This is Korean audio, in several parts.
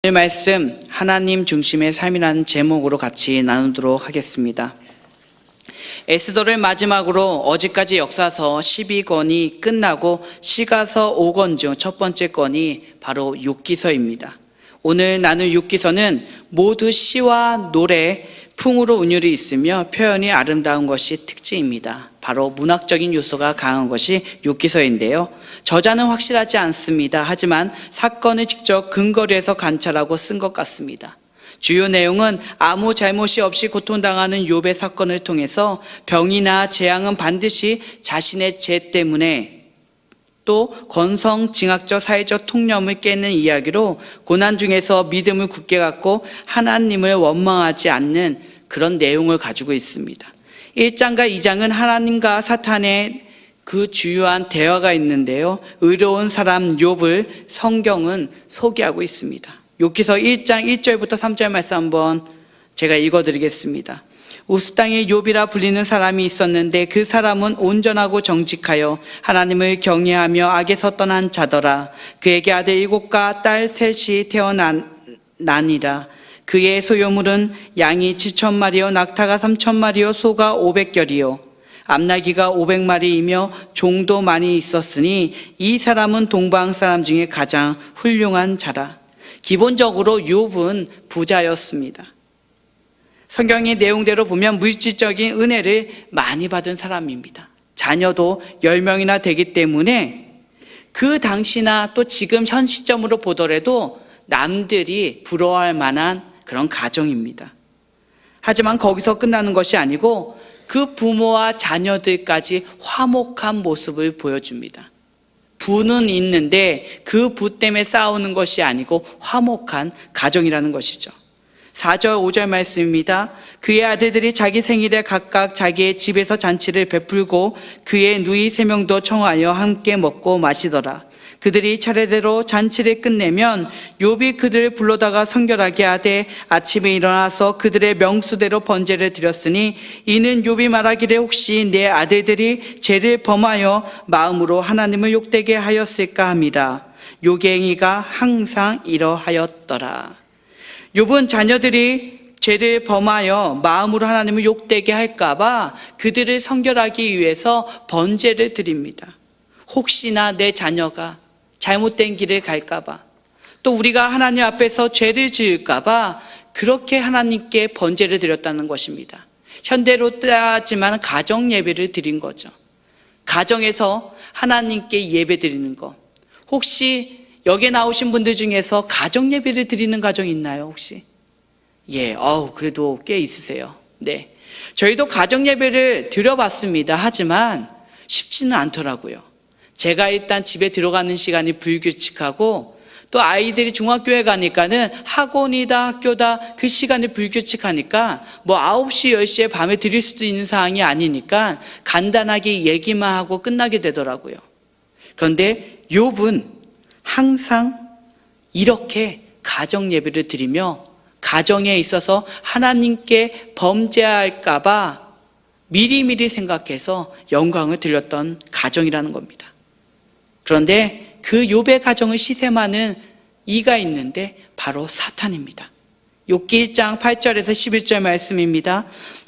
오늘 말씀 하나님 중심의 삶이라는 제목으로 같이 나누도록 하겠습니다. 에스더를 마지막으로 어제까지 역사서 12권이 끝나고 시가서 5권 중 첫 번째 권이 바로 욥기서입니다. 오늘 나눌 욥기서는 모두 시와 노래, 풍으로 운율이 있으며 표현이 아름다운 것이 특징입니다. 바로 문학적인 요소가 강한 것이 욥기서인데요. 저자는 확실하지 않습니다. 하지만 사건을 직접 근거로 해서 관찰하고 쓴 것 같습니다. 주요 내용은 아무 잘못이 없이 고통당하는 욥의 사건을 통해서 병이나 재앙은 반드시 자신의 죄 때문에 또 건성징악적 사회적 통념을 깨는 이야기로 고난 중에서 믿음을 굳게 갖고 하나님을 원망하지 않는 그런 내용을 가지고 있습니다. 1장과 2장은 하나님과 사탄의 그 주요한 대화가 있는데요. 의로운 사람 욥을 성경은 소개하고 있습니다. 욥기서 1장 1절부터 3절 말씀 한번 제가 읽어드리겠습니다. 우스 땅에 욥이라 불리는 사람이 있었는데 그 사람은 온전하고 정직하여 하나님을 경외하며 악에서 떠난 자더라. 그에게 아들 7과 딸 셋이 태어나니라. 그의 소유물은 양이 7,000마리요 낙타가 3,000마리요 소가 500결이요 암나귀가 500마리이며 종도 많이 있었으니 이 사람은 동방 사람 중에 가장 훌륭한 자라. 기본적으로 욥은 부자였습니다. 성경의 내용대로 보면 물질적인 은혜를 많이 받은 사람입니다. 자녀도 10명이나 되기 때문에 그 당시나 또 지금 현 시점으로 보더라도 남들이 부러워할 만한 그런 가정입니다. 하지만 거기서 끝나는 것이 아니고 그 부모와 자녀들까지 화목한 모습을 보여줍니다. 부는 있는데 그 부 때문에 싸우는 것이 아니고 화목한 가정이라는 것이죠. 4절 5절 말씀입니다. 그의 아들들이 자기 생일에 각각 자기의 집에서 잔치를 베풀고 그의 누이 3명도 청하여 함께 먹고 마시더라. 그들이 차례대로 잔치를 끝내면 욥이 그들을 불러다가 성결하게 하되 아침에 일어나서 그들의 명수대로 번제를 드렸으니 이는 욥이 말하기를 혹시 내 아들들이 죄를 범하여 마음으로 하나님을 욕되게 하였을까 함이라. 욕행이가 항상 이러하였더라. 욥은 자녀들이 죄를 범하여 마음으로 하나님을 욕되게 할까봐 그들을 성결하기 위해서 번제를 드립니다. 혹시나 내 자녀가 잘못된 길을 갈까봐 또 우리가 하나님 앞에서 죄를 지을까봐 그렇게 하나님께 번제를 드렸다는 것입니다. 현대로 따지만 가정 예배를 드린 거죠. 가정에서 하나님께 예배 드리는 것. 혹시 여기에 나오신 분들 중에서 가정 예배를 드리는 가정 있나요 혹시? 그래도 꽤 있으세요. 네, 저희도 가정 예배를 드려봤습니다. 하지만 쉽지는 않더라고요. 제가 일단 집에 들어가는 시간이 불규칙하고 또 아이들이 중학교에 가니까는 학원이다 학교다 그 시간이 불규칙하니까 9시 10시에 밤에 드릴 수도 있는 상황이 아니니까 간단하게 얘기만 하고 끝나게 되더라고요. 그런데 욥은 항상 이렇게 가정 예배를 드리며 가정에 있어서 하나님께 범죄할까 봐 미리미리 생각해서 영광을 드렸던 가정이라는 겁니다. 그런데 그 욥의 가정을 시샘하는 이가 있는데 바로 사탄입니다. 욥기 1장 8절에서 11절 말씀입니다.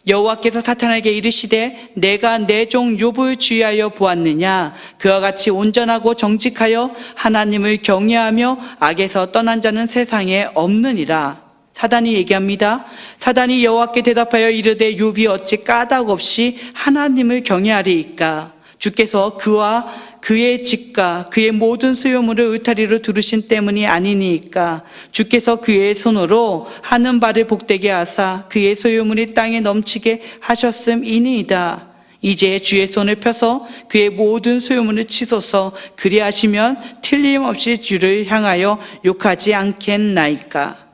여호와께서 사탄에게 이르시되 내가 내 종 욥을 주의하여 보았느냐. 그와 같이 온전하고 정직하여 하나님을 경외하며 악에서 떠난 자는 세상에 없느니라. 사단이 얘기합니다. 사단이 여호와께 대답하여 이르되 욥이 어찌 까닭 없이 하나님을 경외하리이까. 주께서 그와 그의 집과 그의 모든 소유물을 울타리로 두르신 때문이 아니니까. 주께서 그의 손으로 하는 바를 복되게 하사 그의 소유물이 땅에 넘치게 하셨음이니이다. 이제 주의 손을 펴서 그의 모든 소유물을 치소서. 그리하시면 틀림없이 주를 향하여 욕하지 않겠나이까.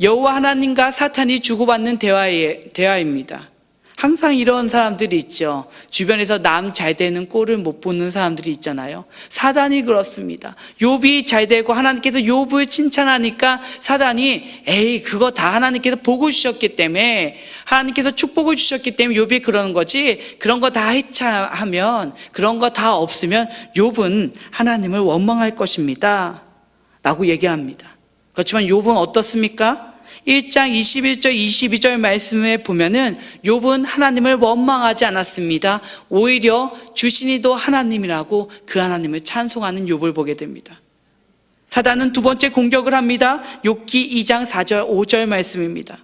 여호와 하나님과 사탄이 주고받는 대화입니다. 항상 이런 사람들이 있죠. 주변에서 남 잘 되는 꼴을 못 보는 사람들이 있잖아요. 사단이 그렇습니다. 욥이 잘 되고 하나님께서 욥을 칭찬하니까 사단이 그거 다 하나님께서 복을 주셨기 때문에 하나님께서 축복을 주셨기 때문에 욥이 그러는 거지, 그런 거 다 해체하면, 그런 거 다 없으면 욥은 하나님을 원망할 것입니다 라고 얘기합니다. 그렇지만 욥은 어떻습니까? 1장 21절 22절 말씀에 보면은 욥은 하나님을 원망하지 않았습니다. 오히려 주신 이도 하나님이라고 그 하나님을 찬송하는 욥을 보게 됩니다. 사단은 두 번째 공격을 합니다. 욥기 2장 4절 5절 말씀입니다.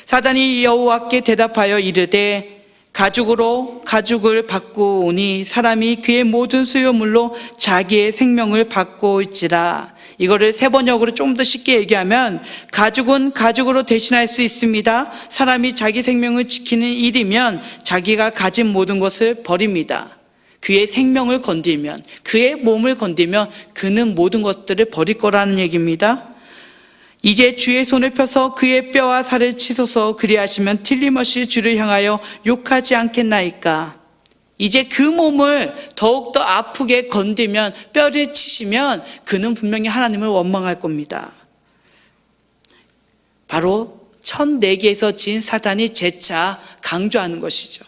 사단이 여호와께 대답하여 이르되 가죽으로 가죽을 바꾸오니 사람이 그의 모든 수요물로 자기의 생명을 바꾸올지라. 이거를 세 번역으로 좀 더 쉽게 얘기하면 가죽은 가죽으로 대신할 수 있습니다. 사람이 자기 생명을 지키는 일이면 자기가 가진 모든 것을 버립니다. 그의 생명을 건들면, 그의 몸을 건들면 그는 모든 것들을 버릴 거라는 얘기입니다. 이제 주의 손을 펴서 그의 뼈와 살을 치소서. 그리하시면 틀림없이 주를 향하여 욕하지 않겠나이까. 이제 그 몸을 더욱더 아프게 건들면, 뼈를 치시면 그는 분명히 하나님을 원망할 겁니다. 바로 1004개에서 진 사단이 재차 강조하는 것이죠.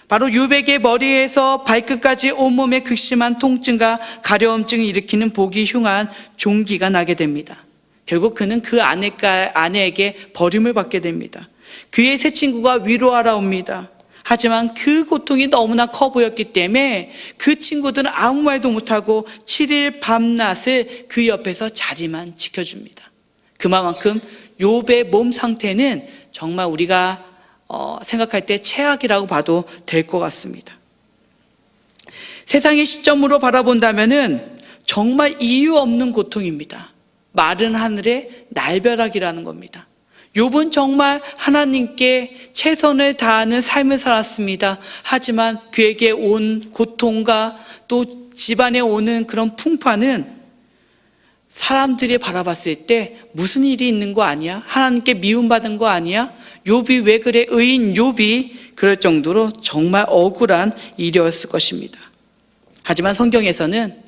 바로 욥에게 머리에서 발끝까지 온몸에 극심한 통증과 가려움증을 일으키는 보기 흉한 종기가 나게 됩니다. 결국 그는 그 아내에게 버림을 받게 됩니다. 그의 새 친구가 위로하러 옵니다. 하지만 그 고통이 너무나 커 보였기 때문에 그 친구들은 아무 말도 못하고 7일 밤낮을 그 옆에서 자리만 지켜줍니다. 그만큼 욥의 몸 상태는 정말 우리가 생각할 때 최악이라고 봐도 될 것 같습니다. 세상의 시점으로 바라본다면은 정말 이유 없는 고통입니다. 마른 하늘의 날벼락이라는 겁니다. 욥은 정말 하나님께 최선을 다하는 삶을 살았습니다. 하지만 그에게 온 고통과 또 집안에 오는 그런 풍파는 사람들이 바라봤을 때 무슨 일이 있는 거 아니야? 하나님께 미움받은 거 아니야? 욥이 왜 그래? 의인 욥이 그럴 정도로 정말 억울한 일이었을 것입니다. 하지만 성경에서는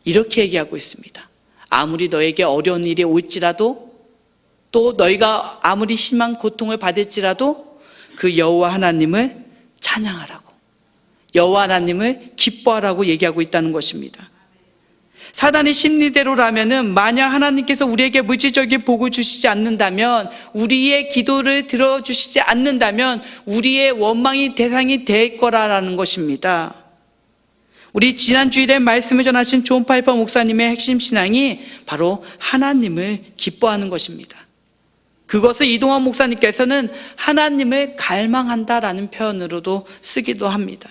이렇게 얘기하고 있습니다. 아무리 너에게 어려운 일이 올지라도, 또 너희가 아무리 심한 고통을 받을지라도 그 여호와 하나님을 찬양하라고, 여호와 하나님을 기뻐하라고 얘기하고 있다는 것입니다. 사단의 심리대로라면은 만약 하나님께서 우리에게 물질적인 복을 주시지 않는다면, 우리의 기도를 들어주시지 않는다면 우리의 원망이 대상이 될 거라는 것입니다. 우리 지난 주일에 말씀을 전하신 존 파이퍼 목사님의 핵심 신앙이 바로 하나님을 기뻐하는 것입니다. 그것을 이동환 목사님께서는 하나님을 갈망한다라는 표현으로도 쓰기도 합니다.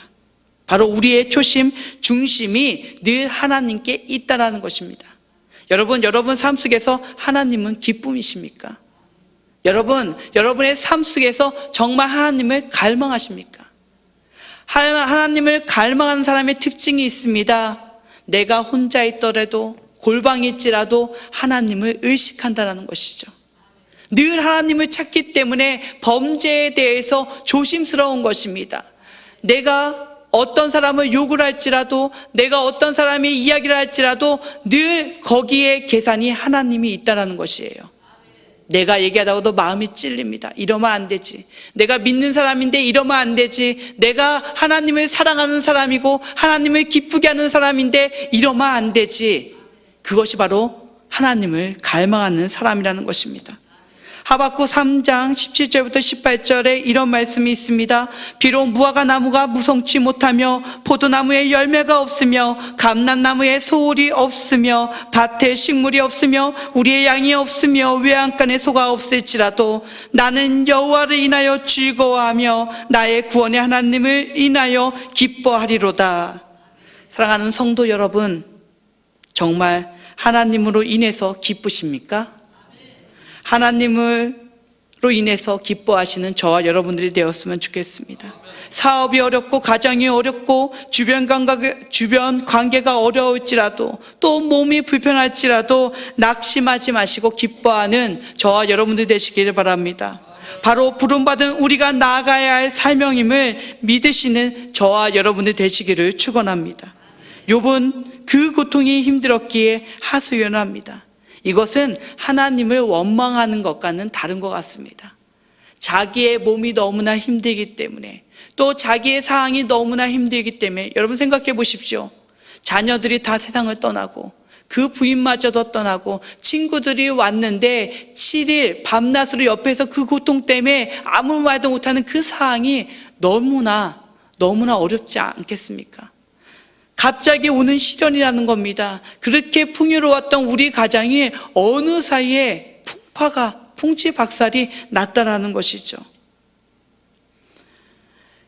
바로 우리의 초심, 중심이 늘 하나님께 있다라는 것입니다. 여러분 삶 속에서 하나님은 기쁨이십니까? 여러분의 삶 속에서 정말 하나님을 갈망하십니까? 하나님을 갈망하는 사람의 특징이 있습니다. 내가 혼자 있더라도, 골방에 있지라도 하나님을 의식한다는 것이죠. 늘 하나님을 찾기 때문에 범죄에 대해서 조심스러운 것입니다. 내가 어떤 사람을 욕을 할지라도, 내가 어떤 사람의 이야기를 할지라도 늘 거기에 계산이 하나님이 있다는 것이에요. 내가 얘기하다가도 마음이 찔립니다. 이러면 안 되지. 내가 믿는 사람인데 이러면 안 되지. 내가 하나님을 사랑하는 사람이고 하나님을 기쁘게 하는 사람인데 이러면 안 되지. 그것이 바로 하나님을 갈망하는 사람이라는 것입니다. 하박국 3장 17절부터 18절에 이런 말씀이 있습니다. 비록 무화과 나무가 무성치 못하며 포도나무에 열매가 없으며 감람나무에 소울이 없으며 밭에 식물이 없으며 우리의 양이 없으며 외양간에 소가 없을지라도 나는 여호와를 인하여 즐거워하며 나의 구원의 하나님을 인하여 기뻐하리로다. 사랑하는 성도 여러분, 정말 하나님으로 인해서 기쁘십니까? 하나님으로 인해서 기뻐하시는 저와 여러분들이 되었으면 좋겠습니다. 사업이 어렵고 가정이 어렵고 주변 관계가 어려울지라도, 또 몸이 불편할지라도 낙심하지 마시고 기뻐하는 저와 여러분들 되시기를 바랍니다. 바로 부름받은 우리가 나아가야 할 사명임을 믿으시는 저와 여러분들 되시기를 축원합니다. 욥은 그 고통이 힘들었기에 하소연합니다. 이것은 하나님을 원망하는 것과는 다른 것 같습니다. 자기의 몸이 너무나 힘들기 때문에, 또 자기의 상황이 너무나 힘들기 때문에, 여러분 생각해 보십시오. 자녀들이 다 세상을 떠나고 그 부인마저도 떠나고 친구들이 왔는데 7일 밤낮으로 옆에서 그 고통 때문에 아무 말도 못하는 그 상황이 너무나 어렵지 않겠습니까? 갑자기 오는 시련이라는 겁니다. 그렇게 풍요로웠던 우리 가정이 어느 사이에 풍지박살이 났다라는 것이죠.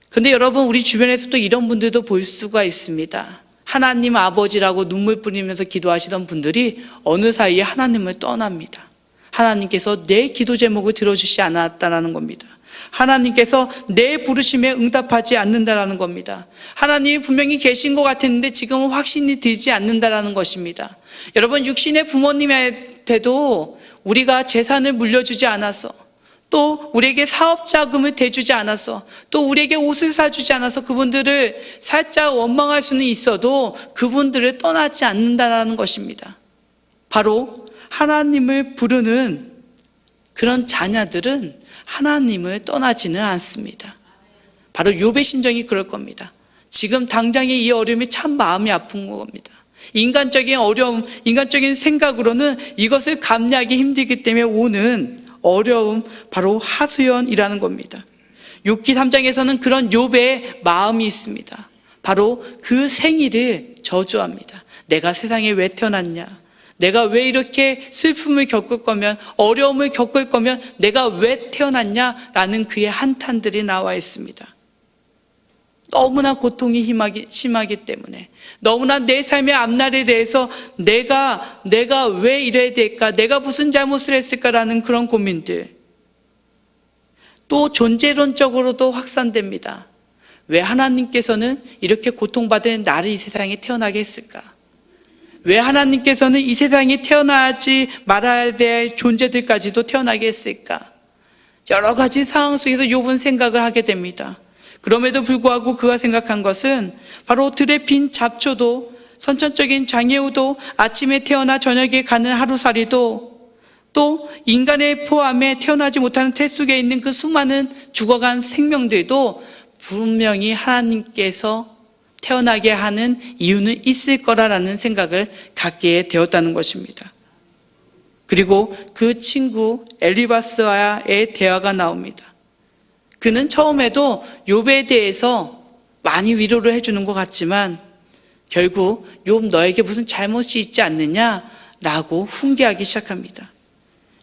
그런데 여러분, 우리 주변에서도 이런 분들도 볼 수가 있습니다. 하나님 아버지라고 눈물 뿌리면서 기도하시던 분들이 어느 사이에 하나님을 떠납니다. 하나님께서 내 기도 제목을 들어주시지 않았다라는 겁니다. 하나님께서 내 부르심에 응답하지 않는다라는 겁니다. 하나님이 분명히 계신 것 같았는데 지금은 확신이 들지 않는다라는 것입니다. 여러분, 육신의 부모님한테도 우리가 재산을 물려주지 않아서, 또 우리에게 사업 자금을 대주지 않아서, 또 우리에게 옷을 사주지 않아서 그분들을 살짝 원망할 수는 있어도 그분들을 떠나지 않는다라는 것입니다. 바로 하나님을 부르는 그런 자녀들은 하나님을 떠나지는 않습니다. 바로 욥의 심정이 그럴 겁니다. 지금 당장의 이 어려움이 참 마음이 아픈 겁니다. 인간적인 어려움, 인간적인 생각으로는 이것을 감내하기 힘들기 때문에 오는 어려움, 바로 하소연이라는 겁니다. 욥기 3장에서는 그런 욥의 마음이 있습니다. 바로 그 생일을 저주합니다. 내가 세상에 왜 태어났냐? 내가 왜 이렇게 슬픔을 겪을 거면, 어려움을 겪을 거면 내가 왜 태어났냐? 라는 그의 한탄들이 나와 있습니다. 너무나 고통이 심하기 때문에, 너무나 내 삶의 앞날에 대해서 내가 왜 이래야 될까? 내가 무슨 잘못을 했을까라는 그런 고민들. 또 존재론적으로도 확산됩니다. 왜 하나님께서는 이렇게 고통받은 나를 이 세상에 태어나게 했을까? 왜 하나님께서는 이 세상에 태어나지 말아야 될 존재들까지도 태어나게 했을까? 여러 가지 상황 속에서 욥은 생각을 하게 됩니다. 그럼에도 불구하고 그가 생각한 것은 바로 들에 핀 잡초도, 선천적인 장애우도, 아침에 태어나 저녁에 가는 하루살이도, 또 인간의 포함에 태어나지 못하는 태 속에 있는 그 수많은 죽어간 생명들도 분명히 하나님께서 태어나게 하는 이유는 있을 거라는 생각을 갖게 되었다는 것입니다. 그리고 그 친구 엘리바스와의 대화가 나옵니다. 그는 처음에도 욥에 대해서 많이 위로를 해주는 것 같지만 결국 욥, 너에게 무슨 잘못이 있지 않느냐라고 훈계하기 시작합니다.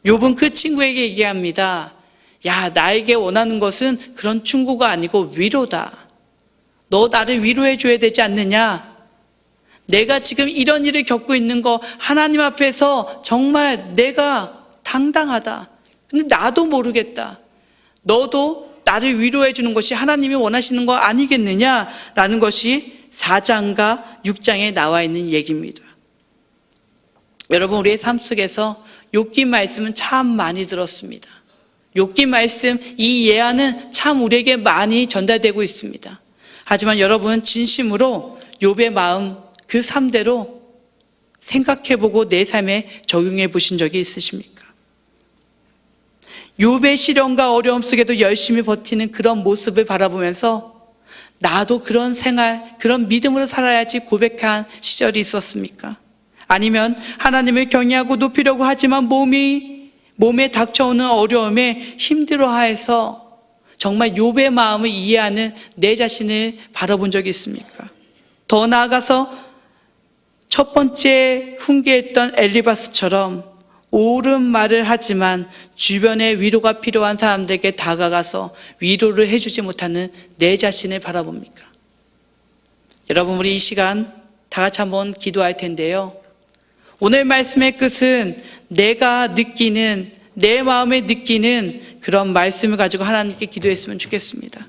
욥은 그 친구에게 얘기합니다. 야, 나에게 원하는 것은 그런 충고가 아니고 위로다. 너 나를 위로해 줘야 되지 않느냐? 내가 지금 이런 일을 겪고 있는 거 하나님 앞에서 정말 내가 당당하다. 근데 나도 모르겠다. 너도 나를 위로해 주는 것이 하나님이 원하시는 거 아니겠느냐라는 것이 4장과 6장에 나와 있는 얘기입니다. 여러분, 우리의 삶 속에서 욥기 말씀은 참 많이 들었습니다. 욥기 말씀, 이 예화는 참 우리에게 많이 전달되고 있습니다. 하지만 여러분, 진심으로 욥의 마음 그 3대로 생각해보고 내 삶에 적용해 보신 적이 있으십니까? 욥의 시련과 어려움 속에도 열심히 버티는 그런 모습을 바라보면서 나도 그런 생활, 그런 믿음으로 살아야지 고백한 시절이 있었습니까? 아니면 하나님을 경외하고 높이려고 하지만 몸에 닥쳐오는 어려움에 힘들어하여서 정말 욥의 마음을 이해하는 내 자신을 바라본 적이 있습니까? 더 나아가서 첫 번째 훈계했던 엘리바스처럼 옳은 말을 하지만 주변에 위로가 필요한 사람들에게 다가가서 위로를 해주지 못하는 내 자신을 바라봅니까? 여러분, 우리 이 시간 다 같이 한번 기도할 텐데요. 오늘 말씀의 끝은 내가 느끼는, 내 마음에 느끼는 그런 말씀을 가지고 하나님께 기도했으면 좋겠습니다.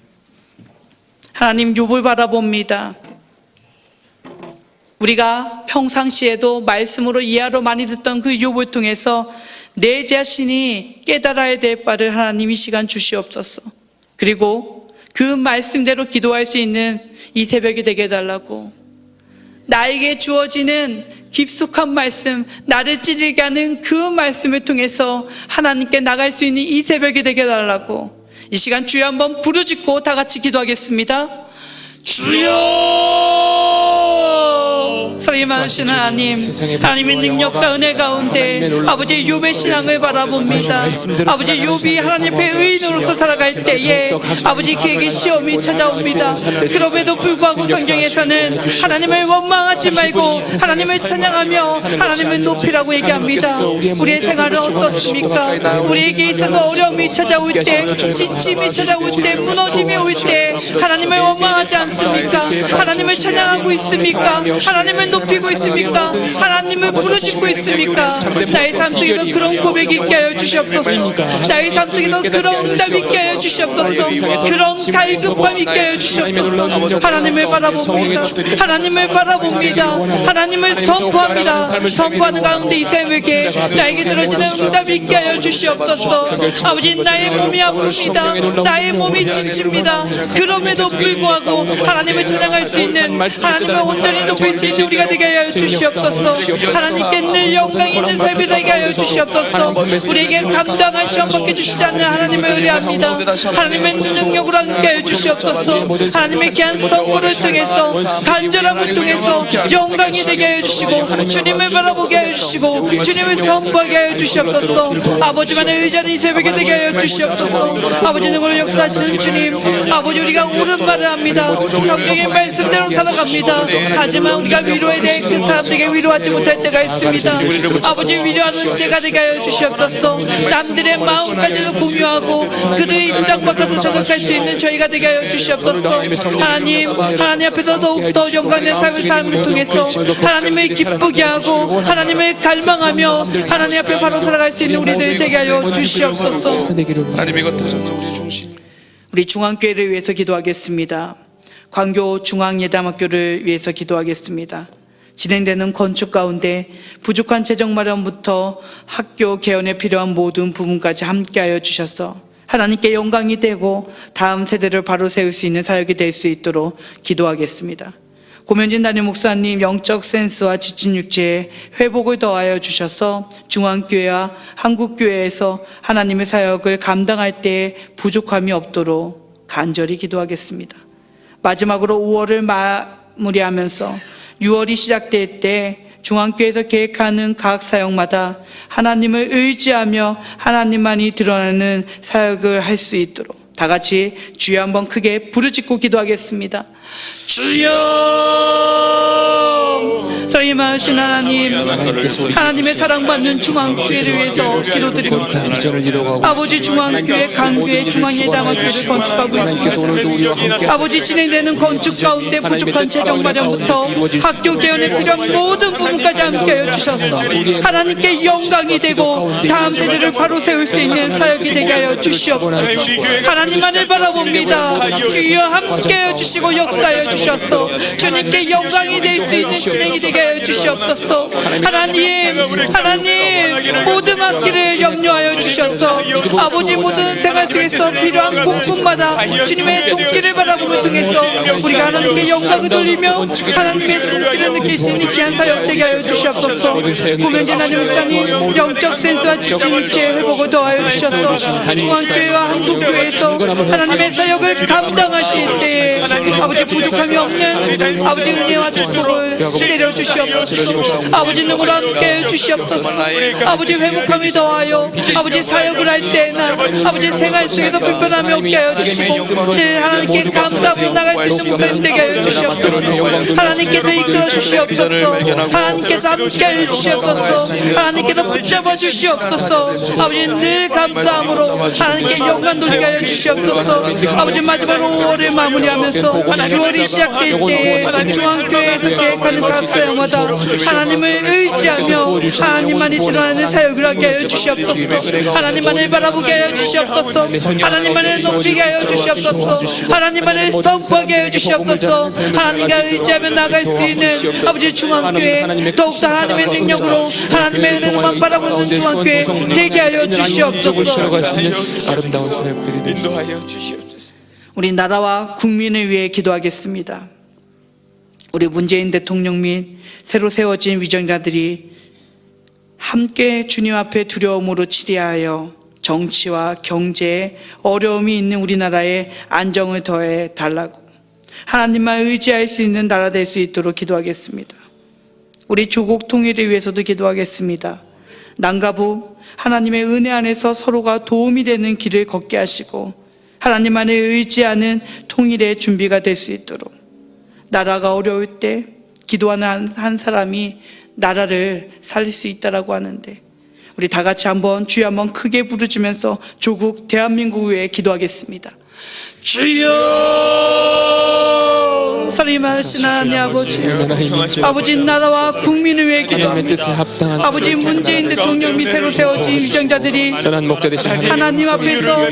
하나님, 욥을 바라봅니다. 우리가 평상시에도 말씀으로 이해하러 많이 듣던 그 욥을 통해서 내 자신이 깨달아야 될 바를 하나님 이 시간 주시옵소서. 그리고 그 말씀대로 기도할 수 있는 이 새벽이 되게 해달라고, 나에게 주어지는 깊숙한 말씀, 나를 찌르게 하는 그 말씀을 통해서 하나님께 나갈 수 있는 이 새벽이 되게 해달라고, 이 시간 주여 한번 부르짖고 다 같이 기도하겠습니다. 주여! 임하신 하나님, 하나님의 능력과 은혜 가운데 아버지 욥의 신앙을 바라봅니다. 아버지 욥이 하나님 앞에 의인으로서 살아갈 때에 아버지 그에게 시험이 찾아옵니다. 그럼에도 불구하고 성경에서는 하나님을 원망하지 말고 하나님을 찬양하며 하나님을 높이라고 얘기합니다. 우리의 생활은 어떻습니까? 우리에게 있어서 어려움이 찾아올 때, 지침이 찾아올 때, 무너짐이 올 때 하나님을 원망하지 않습니까? 하나님을 찬양하고 있습니까? 하나님을 높이고 있습니까? 하나님을 부르짖고 있습니까? 나의 삶 속에서 그런 고백이 있게 하여 주시옵소서. 나의 삶 속에서 그런 응답이 있게 하여 주시옵소서. 그런 갈급함이 있게 하여 주시옵소서. 하나님을 바라봅니다. 하나님을 바라봅니다. 하나님을 선포합니다. 선포하는 가운데 이 삶에게 나에게 들어지는 응답이 있게 하여 주시옵소서. 아버지, 나의 몸이 아픕니다. 나의 몸이 지칩니다. 그럼에도 불구하고 하나님을 찬양할 수 있는, 하나님을 온전히 높일 수 있는 우리가 되게 하여 주시옵소서. 하나님께 늘 영광 있는 삶이 되게 하여 주시옵소서. 우리에게 감당한 시험 받게 주시지 않는 하나님을 의뢰합니다. 하나님의 능력으로 함께 하여 주시옵소서. 하나님의 귀한 선물을 통해서, 간절함을 통해서 영광이 되게 하여 주시고 주님을 바라보게 하여 주시고 주님을 선포하게 하여 주시옵소서. 아버지만의 의자는 이 새벽에 되게 하여 주시옵소서. 아버지 능으로 역사하시는 주님, 아버지 우리가 옳은 말을 합니다. 성경의 말씀대로 살아갑니다. 하지만 우리가 위로에 대해 그 사람들에게 위로하지 못할 때가 있습니다. 아버지, 위로하는 제가 되게 하여 주시옵소서. 남들의 마음까지도 공유하고 그들의 입장 바꿔서 저격할 수 있는 저희가 되게 하여 주시옵소서. 하나님 앞에서 더욱더 영광의 삶을 삶을 통해서 하나님을 기쁘게 하고 하나님을 갈망하며 하나님 앞에 바로 살아갈 수 있는 우리들 되게 하여 주시옵소서. 하나님의 겉에서 우리 중심, 우리 중앙교회를 위해서 기도하겠습니다. 광교 중앙예담학교를 위해서 기도하겠습니다. 진행되는 건축 가운데 부족한 재정 마련부터 학교 개원에 필요한 모든 부분까지 함께하여 주셔서 하나님께 영광이 되고 다음 세대를 바로 세울 수 있는 사역이 될 수 있도록 기도하겠습니다. 고면진 담임 목사님 영적 센스와 지친 육체에 회복을 더하여 주셔서 중앙교회와 한국교회에서 하나님의 사역을 감당할 때에 부족함이 없도록 간절히 기도하겠습니다. 마지막으로 5월을 마무리하면서 6월이 시작될 때 중앙교회에서 계획하는 각 사역마다 하나님을 의지하며 하나님만이 드러나는 사역을 할 수 있도록 다 같이 주여 한번 크게 부르짖고 기도하겠습니다. 주여! 사랑하신 하나님, 하나님의 사랑받는 중앙교회를 위해서 기도드립니다. 아버지, 중앙교회, 강교회, 중앙예담학교를 건축하고 있습니다. 아버지, 진행되는 건축 가운데 부족한 재정 마련부터 학교 개원에 필요한 모든 부분까지 함께하여 주셔서 하나님께 영광이 되고 다음 세대를 바로 세울 수 있는 사역이 되게 하여 주시옵소서. 하나님만을 바라봅니다. 주여 함께하여 주시고 역사하여 주셔서 주님께 영광이 될 수 있는 진행이 되게 하여 주시옵소서. 하나님 모든 학기를 염려하여 주셔서 아버지 모든 생활 속에서 필요한 공급마다 주님의 손길을 바라보는 통해서 우리가 하나님께 영광을 돌리며 하나님의 손길을 느낄 수 있는 귀한 사역 되게 하여 주시옵소서. 고면진 담임 목사님 영적 센스와 지친 육체의 회복을 더하여 주셔서 중앙교회와 한국교회에서 하나님의 사역을 감당하실 때 아버지 부족함이 없는 아버지 은혜와 축복을 내려주시옵소서. 아버지 능으로 함께 해주시옵소서. 아버지 회복함이 더하여 아버지 사역을 할 때나 아버지 생활 속에서 불편함이 없게 하여 주시고 늘 하나님께 감사하며 나갈 수 있는 모습 되게 하여 주시옵소서. 하나님께서 이끌어 주시옵소서. 하나님께서 함께 해 주시옵소서. 하나님께서 붙잡아 주시옵소서. 아버지 늘 감사함으로 하나님께 영광 돌리게 하여 주시옵소서. 아버지 마지막으로 5월을 마무리하면서 6월이 시작될 때 중앙교회에서 계획하는 각 사역마다 하나님을 의지하며 하나님만이 드러나는 사역을 하게 하여 주시옵소서. 하나님만을 바라보게 하여 주시옵소서. 하나님만을 높이게 하여 주시옵소서. 하나님만을 선포하게 하여 주시옵소서. 하나님과 의지하며 나갈 수 있는 아버지 중앙교회, 더욱더 하나님의 능력으로 하나님의 은혜만 바라보는 중앙교회 되게 하여 주시옵소서. 아름다운 사역들이 인도하여 주시옵소서. 우리 나라와 국민을 위해 기도하겠습니다. 우리 문재인 대통령 및 새로 세워진 위정자들이 함께 주님 앞에 두려움으로 치리하여 정치와 경제에 어려움이 있는 우리나라에 안정을 더해 달라고 하나님만 의지할 수 있는 나라 될 수 있도록 기도하겠습니다. 우리 조국 통일을 위해서도 기도하겠습니다. 남과 부 하나님의 은혜 안에서 서로가 도움이 되는 길을 걷게 하시고 하나님만을 의지하는 통일의 준비가 될 수 있도록, 나라가 어려울 때 기도하는 한 사람이 나라를 살릴 수 있다라고 하는데, 우리 다 같이 한번 주여 한번 크게 부르짖으면서 조국 대한민국을 위해 기도하겠습니다. 주여! 살림하신 하나님 아버지, 나라와 국민을 위해 기도합니다. 아버지, 문재인 대통령 및 새로 세워진 유정자들이 하나님 앞에서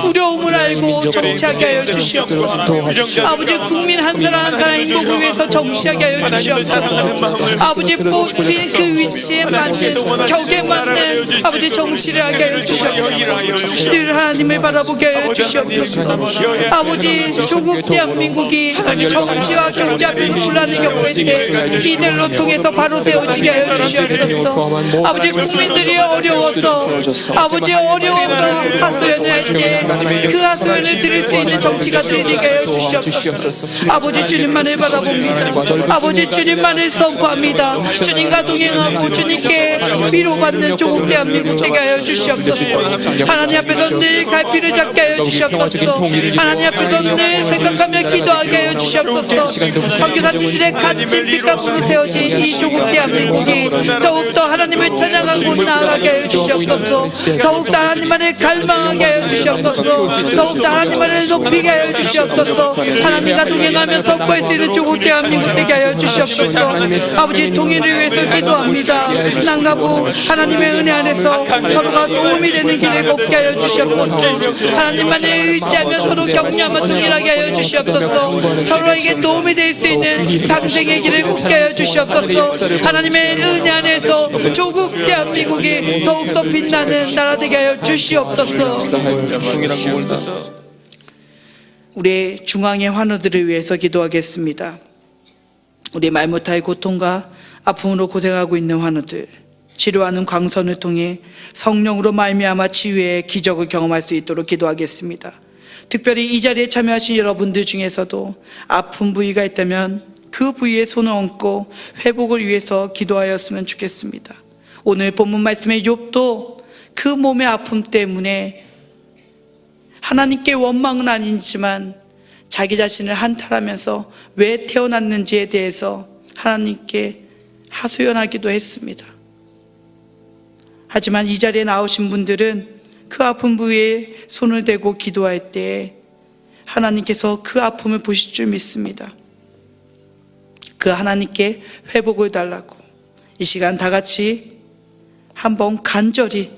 두려움을 알고 정치하게 하여 주시옵소서. 아버지, 국민 한 사람 한 사람 행복을 위해서 정치하게 하여 주시옵소서. 아버지, 뽑힌 그 위치에 맞는 격에 맞는 아버지 정치를 하게 하여 주시옵소서. 늘 하나님을 바라보게 하여 주시옵소서. 아버지, 조국 대한민국이 정치와 경제 앞에서 곤란한 경우에 이들로 통해서 바로 세워지게 하여 주시옵소서. 아버지, 국민들이 어려워서 하소연을 할 때 그 하소연을 들을 수 있는 정치가들이 되게 하여 주시옵소서. 아버지, 주님만을 바라봅니다. 아버지, 주님만을 선포합니다. 주님과 동행하고 주님께 위로받는 조국 대한민국 되게 하여 주시옵소서. 하나님 앞에서 늘 갈피를 잡게 하여 주시옵소서. 하나님 앞에서 늘 생각하며 기도하게 하여 주시옵소서. 선교사님들의 갇힌 빗가슴으로 세워진 이 조국 대한민국이 더욱더 하나님을 찬양하고 나아가게 하여 주시옵소서. 더욱더 하나님만을 갈망하게 하여 주시옵소서. 더욱더 하나님만을 높이게 하여 주시옵소서. 하나님과 동행하며 선포할 수 있는 조국 대한민국 되게 하여 주시옵소서. 아버지, 통일을 위해서 기도합니다. 남과 부 하나님의 은혜 안에서 서로가 도움이 되는 길을 걷게 하여 주시옵소서. 하나님만을 의지하며 서로 격려하며 동일하게 하여 주시옵소서. 서로에게 도움이 될 수 있는 상생의 길을 걷게 하여 주시옵소서. 하나님의 은혜 안에서 조국 대한민국이 더욱더 빛나는 나라 되게 하여 주시옵소서. 우리의 중앙의 환우들을 위해서 기도하겠습니다. 우리 말 못할 고통과 아픔으로 고생하고 있는 환우들, 치료하는 광선을 통해 성령으로 말미암아 치유의 기적을 경험할 수 있도록 기도하겠습니다. 특별히 이 자리에 참여하신 여러분들 중에서도 아픈 부위가 있다면 그 부위에 손을 얹고 회복을 위해서 기도하였으면 좋겠습니다. 오늘 본문 말씀의 욥도 그 몸의 아픔 때문에 하나님께 원망은 아니지만 자기 자신을 한탄하면서 왜 태어났는지에 대해서 하나님께 하소연하기도 했습니다. 하지만 이 자리에 나오신 분들은 그 아픈 부위에 손을 대고 기도할 때 하나님께서 그 아픔을 보실 줄 믿습니다. 그 하나님께 회복을 달라고 이 시간 다 같이 한번 간절히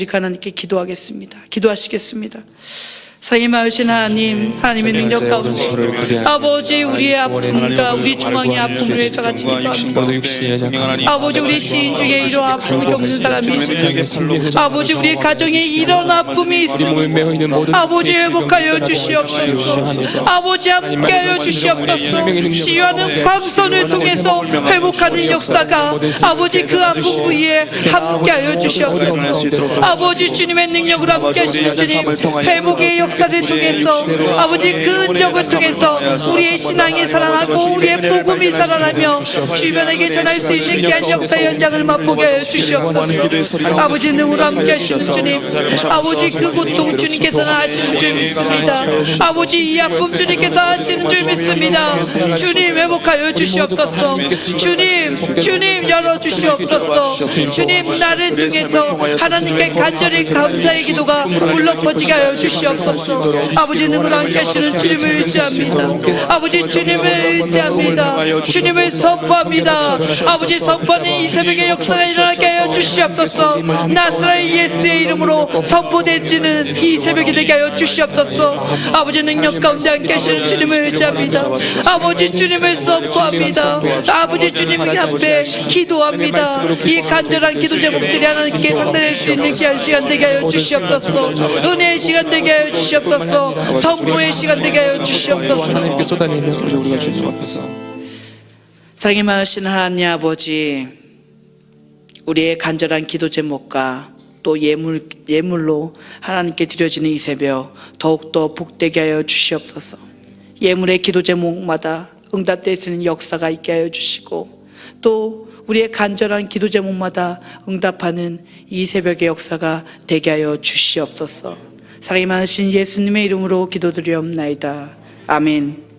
하나님께 기도하겠습니다. 기도하시겠습니다. 사랑이 많으신 하나님, 하나님의 능력 가운데 아버지, 우리의 아픔과 우리 중앙의 아픔을 위해서 같이 기도합니다. 아버지, 우리 지인 중에 이런 아픔을 겪는 사람이 있습니다. 아버지, 우리 가정에 이런 아픔이 있습니다. 아버지, 회복하여 주시옵소서. 아버지, 함께하여 주시옵소서. 치유하는 광선을 통해서 회복하는 역사가 아버지 그 아픈 부위에 함께하여 주시옵소서. 아버지, 주님의 능력으로 함께하시는 주님, 회복의 역사를 통해서 아버지 그 흔적을 통해서 우리의 신앙이 살아나고 우리의 복음이 살아나며 주변에게 전할 수 있는 귀한 역사의 현장을 맛보게 하여 주시옵소서. 아버지, 능으로 함께 하시는 주님, 아버지 그 고통 주님께서는 아시는 줄 믿습니다. 아버지, 이 아픔 주님께서 아시는 줄 믿습니다. 주님, 회복하여 주시옵소서. 주님 열어주시옵소서. 주님, 나를 통해서 하나님께 간절히 감사의 기도가 울려 퍼지게 하여 주시옵소서. 아버지, 능으로 함께 하시는 주님을 의지합니다. 아버지, 주님을 의지합니다. 주님을 선포합니다. 아버지, 선포하는 이 새벽의 역사가 일어나게 하여 주시옵소서. 나사렛 예수의 이름으로 선포되지는 이 새벽이 되게 하여 주시옵소서. 아버지, 능력 가운데 함께 하시는 주님을 의지합니다. 아버지, 주님을 선포합니다. 아버지, 주님 앞에 기도합니다. 이 간절한 기도 제목들이 하나님께 상달될 수 있는 귀한 시간 되게 하여 주시옵소서. 은혜의 시간 되게 하여 주시옵소서. 선포의 시간 되게 하여 주시옵소서. 하나님께 쏟아내며 우리가 주님 앞에서 사랑이 많으신 하나님 아버지, 우리의 간절한 기도 제목과 또 예물로 하나님께 드려지는 이 새벽 더욱더 복되게 하여 주시옵소서. 예물의 기도 제목마다 응답될 수 있는 역사가 있게 하여 주시고 또 우리의 간절한 기도 제목마다 응답하는 이 새벽의 역사가 되게 하여 주시옵소서. 사랑이 많으신 예수님의 이름으로 기도드리옵나이다. 아멘.